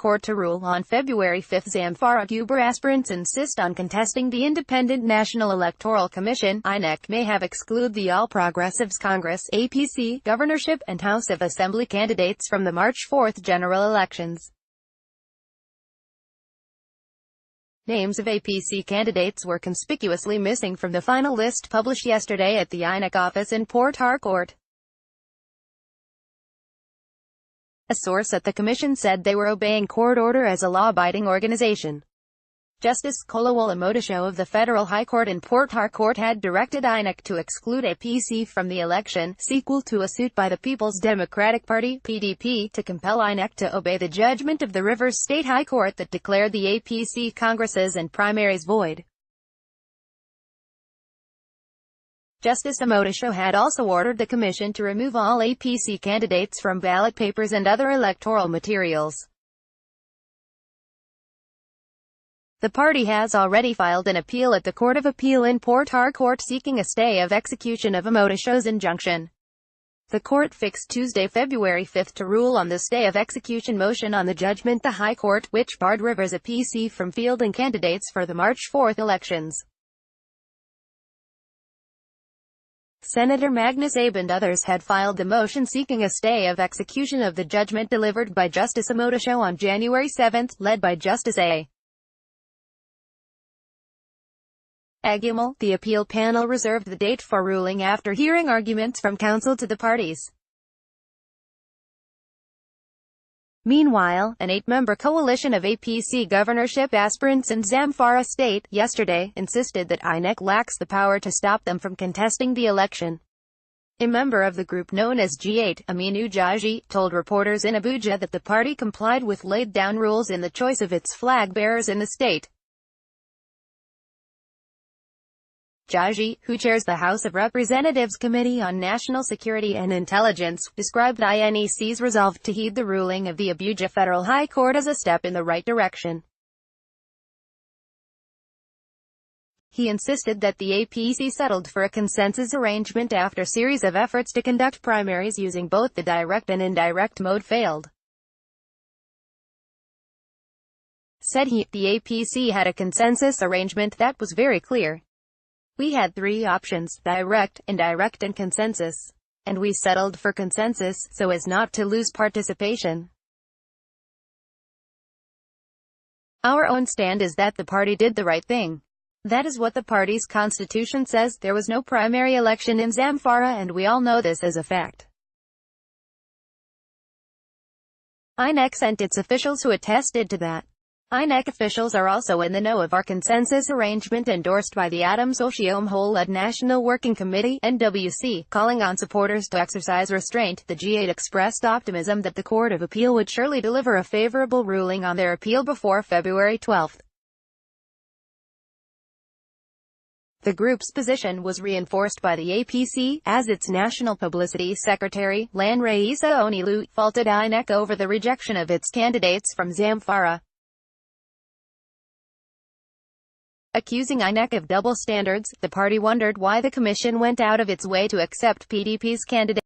Court to rule on February 5. Zamfara guber aspirants insist on contesting the Independent National Electoral Commission (INEC) may have exclude the All Progressives Congress (APC) governorship and House of Assembly candidates from the March 4 general elections. Names of APC candidates were conspicuously missing from the final list published yesterday at the INEC office in Port Harcourt. A source at the commission said they were obeying court order as a law-abiding organization. Justice Kolawole Omotosho of the Federal High Court in Port Harcourt had directed INEC to exclude APC from the election, sequel to a suit by the People's Democratic Party (PDP) to compel INEC to obey the judgment of the Rivers State High Court that declared the APC congresses and primaries void. Justice Omotosho had also ordered the commission to remove all APC candidates from ballot papers and other electoral materials. The party has already filed an appeal at the Court of Appeal in Port Harcourt seeking a stay of execution of Omotosho's injunction. The court fixed Tuesday, February 5 to rule on the stay of execution motion on the judgment the High Court, which barred Rivers APC from fielding candidates for the March 4 elections. Senator Magnus Abe and others had filed the motion seeking a stay of execution of the judgment delivered by Justice Omotosho on January 7, led by Justice A. Agumel. The appeal panel reserved the date for ruling after hearing arguments from counsel to the parties. Meanwhile, an 8-member coalition of APC governorship aspirants in Zamfara state, yesterday, insisted that INEC lacks the power to stop them from contesting the election. A member of the group known as G8, Aminu Jaji, told reporters in Abuja that the party complied with laid-down rules in the choice of its flag-bearers in the state. Jaji, who chairs the House of Representatives Committee on National Security and Intelligence, described INEC's resolve to heed the ruling of the Abuja Federal High Court as a step in the right direction. He insisted that the APC settled for a consensus arrangement after a series of efforts to conduct primaries using both the direct and indirect mode failed. Said he, the APC had a consensus arrangement that was very clear. We had 3 options: direct, indirect and consensus. And we settled for consensus, so as not to lose participation. Our own stand is that the party did the right thing. That is what the party's constitution says. There was no primary election in Zamfara and we all know this as a fact. INEC sent its officials who attested to that. INEC officials are also in the know of our consensus arrangement endorsed by the Adams Oshiomhole-led National Working Committee (NWC), calling on supporters to exercise restraint. The G8 expressed optimism that the Court of Appeal would surely deliver a favorable ruling on their appeal before February 12. The group's position was reinforced by the APC, as its National Publicity Secretary, Lanreisa Onilu, faulted INEC over the rejection of its candidates from Zamfara. Accusing INEC of double standards, the party wondered why the commission went out of its way to accept PDP's candidate.